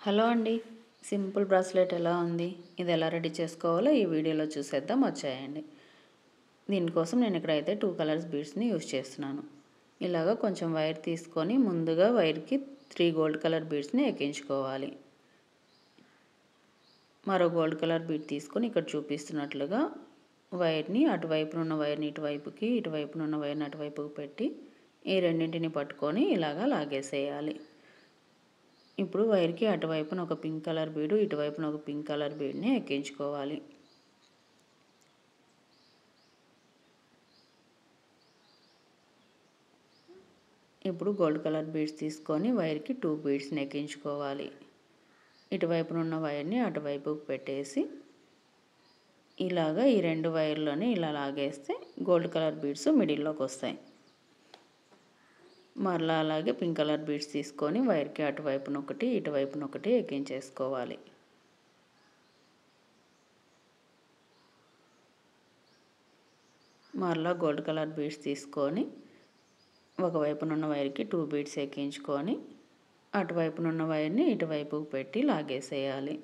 Hello అండి, simple bracelet ఎలా ఉంది? ఇది ఎలా రెడీ చేసుకోవాలో ఈ వీడియోలో చూసేద్దాం, వచ్చేయండి. దీనికోసం నేను ఇక్కడైతే 2 కలర్స్ బీడ్స్ని యూజ్ చేస్తున్నాను. ఇలాగా కొంచెం వైర్ తీసుకొని ముందుగా వైర్కి 3 గోల్డ్ కలర్ బీడ్స్ని ఎక్కించుకోవాలి. మరో గోల్డ్ కలర్ బీడ్ తీసుకొని ఇక్కడ చూపిస్తున్నట్లుగా వైర్ని అటువైపునున్న వైర్ని ఇటువైపుకి, ఇటువైపునున్న వైర్ని అటువైపుకి పెట్టి ఈ రెండింటిని పట్టుకొని ఇలాగా లాగేసేయాలి. ఇప్పుడు వైర్కి అటువైపున ఒక పింక్ కలర్ బీడు, ఇటువైపున ఒక పింక్ కలర్ బీడ్ని ఎక్కించుకోవాలి. ఇప్పుడు గోల్డ్ కలర్ బీడ్స్ తీసుకొని వైర్కి 2 బీడ్స్ని ఎక్కించుకోవాలి. ఇటువైపున ఉన్న వైర్ని అటువైపుకి పెట్టేసి ఇలాగా ఈ 2 వైర్లని ఇలా లాగేస్తే గోల్డ్ కలర్ బీడ్స్ మిడిల్లోకి వస్తాయి. మరలా అలాగే పింక్ కలర్ బీడ్స్ తీసుకొని వైర్కి అటువైపున ఒకటి, ఇటువైపున ఒకటి ఎక్కించేసుకోవాలి. మరలా గోల్డ్ కలర్ బీడ్స్ తీసుకొని ఒకవైపునున్న వైర్కి 2 బీడ్స్ ఎక్కించుకొని అటువైపునున్న వైర్ని ఇటువైపుకి పెట్టి లాగేసేయాలి.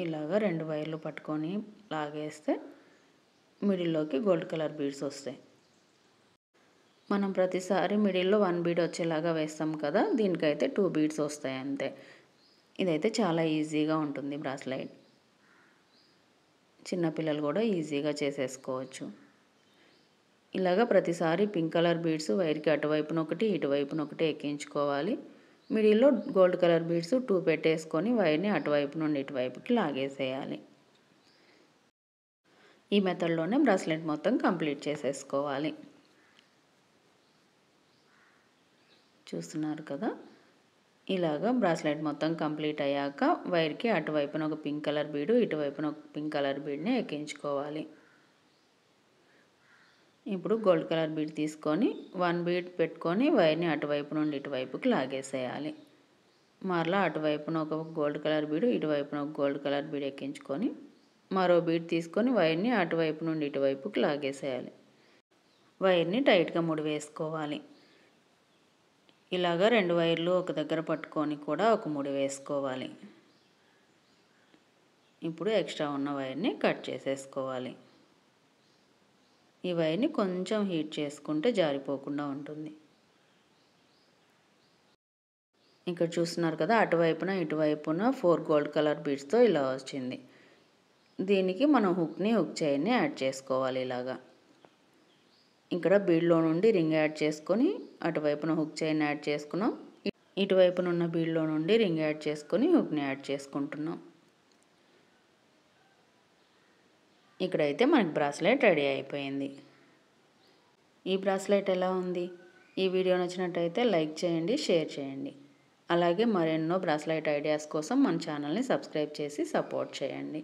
ఇలాగా 2 వైర్లు పట్టుకొని లాగేస్తే మిడిల్లోకి గోల్డ్ కలర్ బీడ్స్ వస్తాయి. మనం ప్రతిసారి మిడిల్లో 1 బీడ్ వచ్చేలాగా వేస్తాం కదా, దీనికైతే 2 బీడ్స్ వస్తాయి అంతే. ఇదైతే చాలా ఈజీగా ఉంటుంది బ్రాస్లెట్. చిన్నపిల్లలు కూడా ఈజీగా చేసేసుకోవచ్చు. ఇలాగా ప్రతిసారి పింక్ కలర్ బీడ్స్ వైర్కి అటువైపున ఒకటి, ఇటువైపున ఒకటి ఎక్కించుకోవాలి. మిడిల్లో గోల్డ్ కలర్ బీడ్స్ 2 పెట్టేసుకొని వైర్ని అటువైపు నుండి ఇటువైపుకి లాగేసేయాలి. ఈ మెథడ్లోనే బ్రాస్లెట్ మొత్తం కంప్లీట్ చేసేసుకోవాలి. చూస్తున్నారు కదా, ఇలాగా బ్రాస్లెట్ మొత్తం కంప్లీట్ అయ్యాక వైర్కి అటువైపున ఒక పింక్ కలర్ బీడు, ఇటువైపున ఒక పింక్ కలర్ బీడ్ని ఎక్కించుకోవాలి. ఇప్పుడు గోల్డ్ కలర్ బీడ్ తీసుకొని 1 బీడ్ పెట్టుకొని వైర్ని అటువైపు నుండి ఇటువైపుకి లాగేసేయాలి. మరలా అటువైపున ఒక గోల్డ్ కలర్ బీడు, ఇటువైపున ఒక గోల్డ్ కలర్ బీడ్ ఎక్కించుకొని మరో బీడ్ తీసుకొని వైర్ని అటువైపు నుండి ఇటువైపుకి లాగేసేయాలి. వైర్ని టైట్గా ముడివేసుకోవాలి. ఇలాగా 2 వైర్లు ఒక దగ్గర పట్టుకొని కూడా ఒక ముడి వేసుకోవాలి. ఇప్పుడు ఎక్స్ట్రా ఉన్న వైర్ని కట్ చేసేసుకోవాలి. ఈ వైర్ని కొంచెం హీట్ చేసుకుంటే జారిపోకుండా ఉంటుంది. ఇక్కడ చూస్తున్నారు కదా, అటువైపున ఇటువైపున 4 గోల్డ్ కలర్ బీడ్స్తో ఇలా వచ్చింది. దీనికి మనం హుక్ చైన్ని యాడ్ చేసుకోవాలి. ఇలాగా ఇక్కడ బీడ్లో నుండి రింగ్ యాడ్ చేసుకొని అటువైపున హుక్ చైన్ యాడ్ చేసుకున్నాం. ఇటువైపున ఉన్న బీడ్లో నుండి రింగ్ యాడ్ చేసుకొని హుక్ని యాడ్ చేసుకుంటున్నాం. ఇక్కడైతే మనకి బ్రాస్లెట్ రెడీ అయిపోయింది. ఈ బ్రాస్లెట్ ఎలా ఉంది? ఈ వీడియో నచ్చినట్టయితే లైక్ చేయండి, షేర్ చేయండి. అలాగే మరెన్నో బ్రాస్లెట్ ఐడియాస్ కోసం మన ఛానల్ని సబ్స్క్రైబ్ చేసి సపోర్ట్ చేయండి.